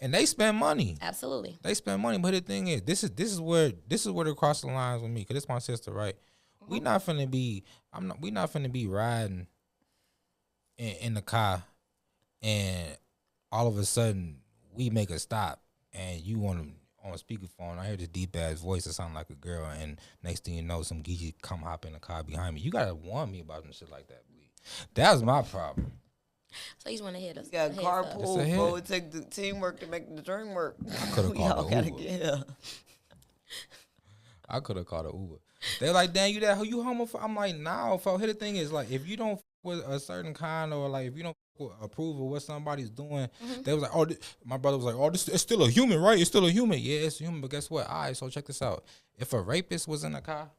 And they spend money. Absolutely. They spend money. But the thing is, this is where they cross the lines with me. Cause it's my sister, right? We not finna be riding in the car, and all of a sudden we make a stop, and you on speakerphone. I hear this deep ass voice that sound like a girl, and next thing you know, some geeky come hop in the car behind me. You gotta warn me about some shit like that, please. That was my problem. So you just want to hit us. You got carpool, bro. It take the teamwork to make the dream work. I could have called an Uber. I could have called an Uber. They're like, damn, you that who you homophobe? I'm like, nah, folks. Here the thing is, like, if you don't with a certain kind, or like if you don't approve of what somebody's doing, they was like, oh, my brother was like, oh, this it's still a human, right? It's still a human. Yeah, it's a human, but guess what? All right, so check this out. If a rapist was in a car,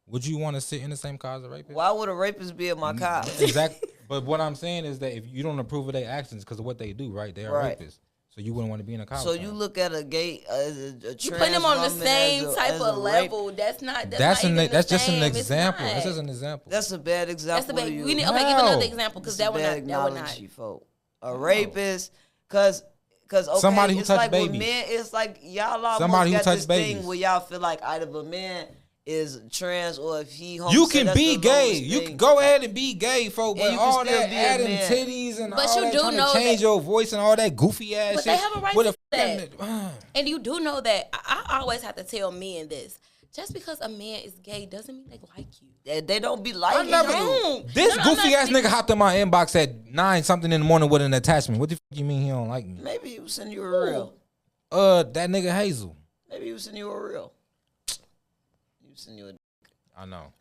would you want to sit in the same car as a rapist? Why would a rapist be in my car? Exactly. But what I'm saying is that if you don't approve of their actions because of what they do, right? They are rapists. So you wouldn't want to be in a car. So you look at a gay, a you put them on the same type of level. That's just an example. That's just an example. That's a bad example. Okay, give another example because that would not. A rapist, because okay, somebody who it's touched like babies. With men, it's like y'all almost somebody who got touched this babies. thing where y'all feel like either a man is trans or if he you can be gay. You can go ahead and be gay, folks. But all that adding titties and all that trying to change your voice and all that goofy ass shit. But they have a right to that. And you do know that I always have to tell men this. Just because a man is gay doesn't mean they like you. They don't be like you. This goofy ass nigga hopped in my inbox at 9 something in the morning with an attachment. What the fuck you mean he don't like me? Maybe he was sending you a reel. That nigga Hazel. Maybe he was sending you a reel. I know.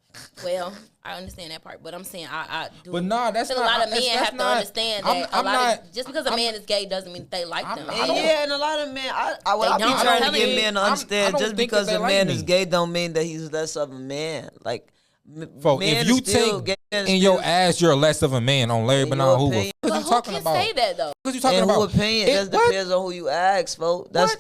Well, I understand that part, but I'm saying I do. But nah, that's not. A lot of men have to understand that just because a man is gay doesn't mean they like them. Yeah, and a lot of men, I be trying to get men to understand just because a man is gay don't mean that he's less of a man. Like, if you take in your ass, you're less of a man on Larry Bernard Hoover. But who can say that though? What you talking about? Who opinion? That depends on who you ask, folks. That's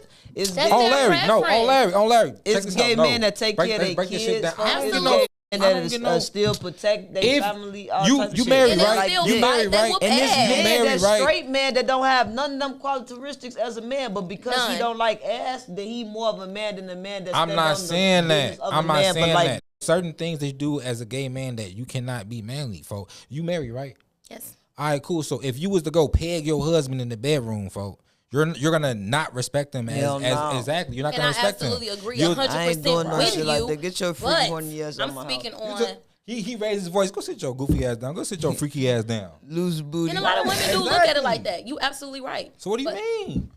on Larry. No, on Larry. It's gay men that take care of their kids. Absolutely. And that still protect their family. You married, right? You married, right? And this man, that straight man that don't have none of them characteristics as a man, but because he don't like ass, then he more of a man than a man that's. I'm not saying that. I'm not saying that. Certain things that you do as a gay man that you cannot be manly for. You married, right? Yes. All right, cool. So if you was to go peg your husband in the bedroom, folks, you're gonna not respect him as exactly. You're not gonna respect him. I absolutely agree 100% with you. Like that. Get your freaky horny ass I'm speaking on. He raised his voice. Go sit your goofy ass down. Go sit your freaky ass down. Loose booty. And a lot of women do look at it like that. You absolutely right. So what do you mean?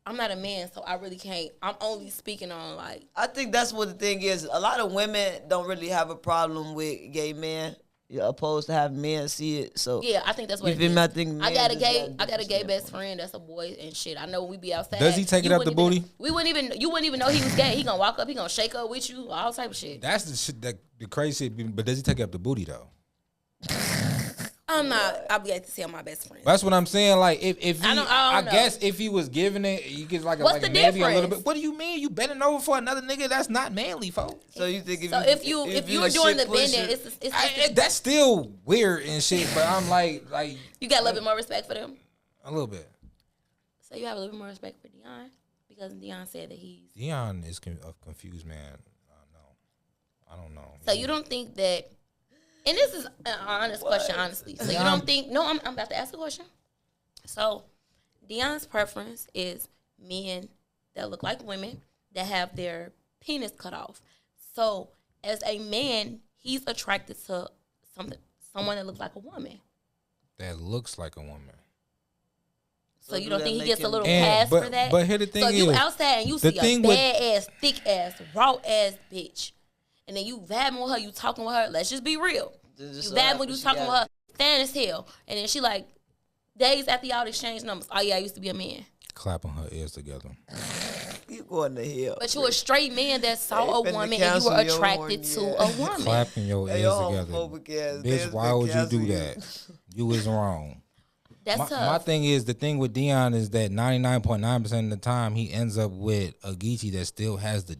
I'm not a man, so I really can't. I'm only speaking on like. I think that's what the thing is. A lot of women don't really have a problem with gay men. You're opposed to have men see it, so yeah, I think that's what it is. I got a gay best friend that's a boy and shit. I know we be outside. Does he take it up the booty? You wouldn't even know he was gay. He gonna walk up, he gonna shake up with you, all type of shit. That's the shit, the crazy shit. But does he take it up the booty though? I'm not obligated to tell my best friend. That's what I'm saying. Like if he, I guess if he was giving it, you get like a maybe a little bit. What do you mean? You bending over for another nigga? That's not manly, folks. So you think if you're doing the bending, it's that's still weird and shit. But I'm like you got a little bit more respect for them. A little bit. So you have a little bit more respect for Dion because Dion said that Dion is a confused man. I don't know. So you don't think that. And this is an honest question, honestly. So you don't think? No, I'm about to ask a question. So, Dion's preference is men that look like women that have their penis cut off. So, as a man, he's attracted to someone that looks like a woman. That looks like a woman. So you don't think he gets a little pass for that? But here the thing is, so you outside and you see a bad ass, thick ass, raw ass bitch. And then you vibing with her, you talking with her. Let's just be real. You vibing with you talking with her, fan as hell. And then she like, days after y'all exchange numbers. Oh yeah, I used to be a man. Clapping her ears together. You going to hell. But you a straight man that saw a woman and you were attracted to a woman. Clapping your ears together. Bitch, why would you do that? You was wrong. That's tough. My thing is, the thing with Dion is that 99.9% of the time he ends up with a Geechee that still has the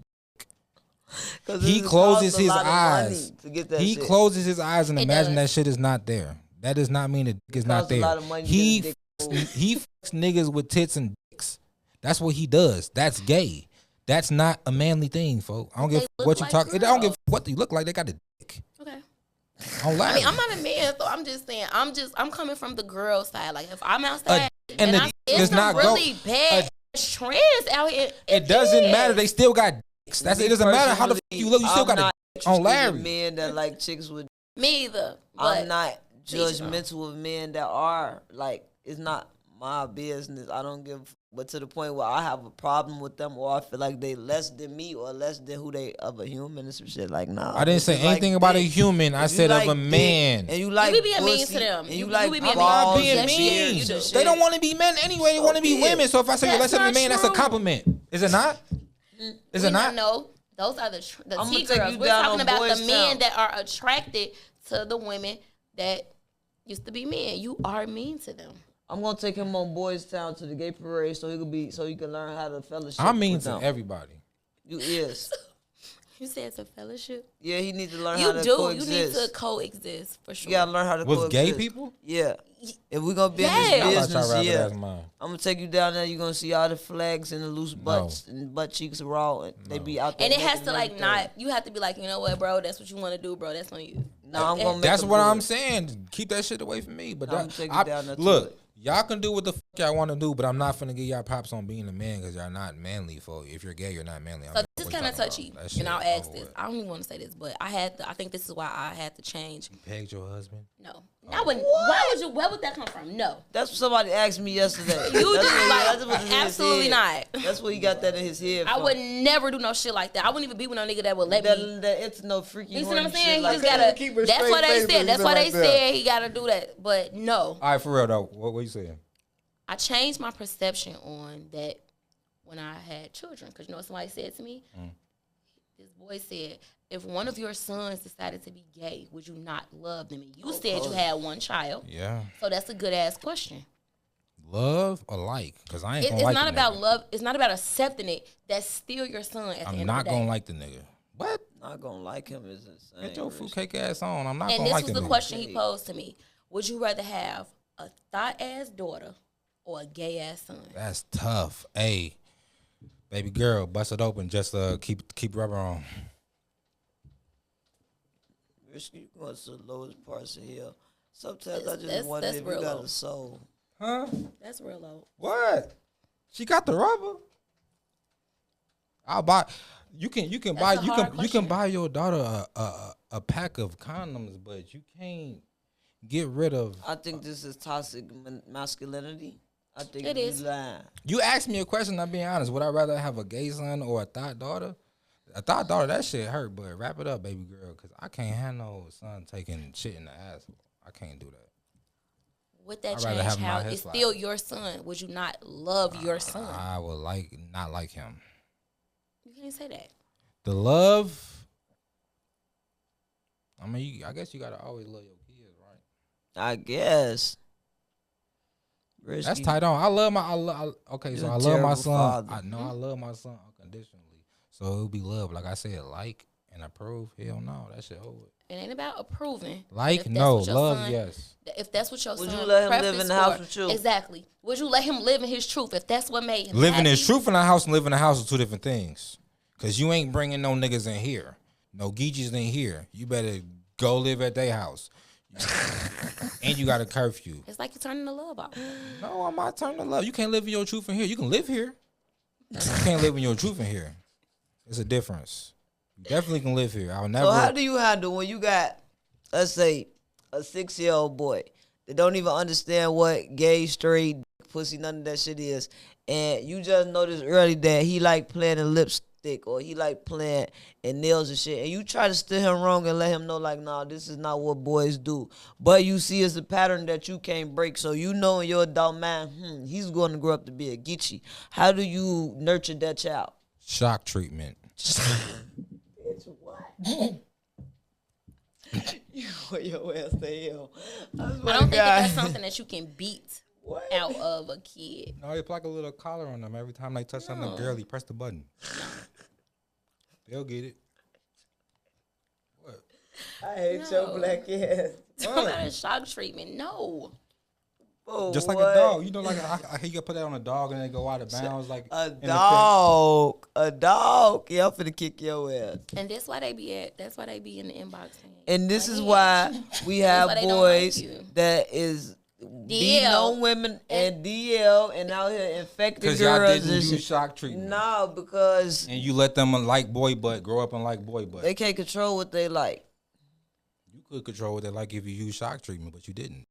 he closes his eyes. He closes his eyes and imagine that shit is not there. That does not mean the dick is not there. He fucks niggas with tits and dicks. That's what he does. That's gay. That's not a manly thing, folks. I don't give what you talk. I don't give what they look like. They got a dick. Okay. I mean, I'm not a man, so I'm just saying. I'm coming from the girl side. Like if I'm outside and it's not really bad trends out here. It doesn't matter. They still got dicks. It doesn't matter how the fuck you look. You still got a dick on Larry. Men that like chicks with. Me either. I'm not judgmental of men that are like. It's not my business. I don't give. But to the point where I have a problem with them, or I feel like they less than me, or less than who they of a human and some shit. Like, nah. I didn't say anything about a human. I said of a man. And you like you be being mean to them. And you like balls being mean. They don't want to be men anyway. They want to be women. So if I say you're less than a man, that's a compliment. Is it not? Is it not? No, those are the T-girls. We're talking about the men that are attracted to the women that used to be men. You are mean to them. I'm gonna take him on Boys Town to the gay parade so he can learn how to fellowship. I mean to everybody. You is. You said it's a fellowship? Yeah, he needs to learn how to coexist. You need to coexist for sure. You gotta learn how to coexist. With gay people? Yeah. If we're gonna be in this business, I'm gonna take you down there. You're gonna see all the flags and the loose butts and butt cheeks raw. And they be out there. And it has to like not. You have to be like, you know what, bro? That's what you want to do, bro. That's on you. No, I'm gonna. That's what I'm saying. Keep that shit away from me. But I'm gonna take you down there. Look. Y'all can do what the fuck y'all want to do, but I'm not finna give y'all props on being a man because y'all not manly. For if you're gay, you're not manly. So this is kind of touchy, and I'll ask this. I don't even want to say this, but I think this is why I had to change. You pegged your husband? No. Where would that come from? No. That's what somebody asked me yesterday. You do absolutely not. That's what he got that in his head. I would never do no shit like that. I wouldn't even be with no nigga that would let me. It's no freaky. You see what I'm saying? He just gotta. That's what they said. That's why they said he gotta do that. But no. All right, for real though. What you saying? I changed my perception on that when I had children. Because you know what somebody said to me? This boy said, if one of your sons decided to be gay, would you not love them? And you said you had one child. Yeah. So that's a good-ass question. Love or like? Because I ain't gonna like It's not about love. It's not about accepting it. That's still your son at the end of the day. I'm not gonna like the nigga. What? Not gonna like him is insane. Get your fruitcake ass on. I'm not gonna like him. And this was the question he posed to me. Would you rather have a thought-ass daughter or a gay ass son? That's tough. Hey, baby girl, bust it open. Just keep rubber on. Risky going to the lowest parts of hell. Sometimes I just wonder if you got a soul. Huh? That's real low. What? She got the rubber. I'll buy. You can buy your daughter a pack of condoms, but you can't get rid of. I think this is toxic masculinity. I think it is. Lying. You asked me a question. I'm being honest. Would I rather have a gay son or a thought daughter? A thought daughter, that shit hurt. But wrap it up, baby girl, because I can't have no son taking shit in the ass. I can't do that. Would that change how it's still your son? Would you not love your son? I would not like him. You can't say that. The love. I mean, I guess you gotta always love your kids, right? I guess. Risky. That's tight on. I love my son. I know I love my son unconditionally. So it'll be love. Like I said, like and approve. Hell no, that shit over. It ain't about approving. Like no, love yes. If that's what your son would you let him live in the house with you? Exactly. Would you let him live in his truth if that's what made him living his truth in the house and living in the house are two different things. Cause you ain't bringing no niggas in here, no geeches in here. You better go live at their house. And you got a curfew. It's like you're turning the love off. No, I'm not turning the love. You can't live in your truth in here. You can live here. You can't live in your truth in here. It's a difference. You definitely can live here. I'll never. So how do you handle when you got, let's say, a 6-year-old boy that don't even understand what gay, straight, pussy, none of that shit is, and you just notice early that he like playing in lipstick or he like playing in nails and shit, and you try to steer him wrong and let him know like, nah, this is not what boys do. But you see it's a pattern that you can't break, so you know in your adult mind, he's going to grow up to be a geechee. How do you nurture that child? Shock treatment. It's what? You want your ass to hell. I don't think that's something that you can beat out of a kid. No, you like a little collar on them every time they touch something girly. Press the button. They'll get it. What? I hate your black ass. Talking about a shock treatment. No. Oh, Just like what? a dog. You know, like I you can put that on a dog and they go out of bounds. Like A in the dog. A dog. Yeah, I'm finna kick your ass. And that's why they be in the inbox. And this Like, is yeah. why we have why they don't like boys you. that is beating on women and DL and out here infecting Because y'all girls didn't and use shit. shock treatment. No, because And you let them like boy butt, grow up and like boy butt. they can't control what they like. You could control what they like if you use shock treatment, but you didn't.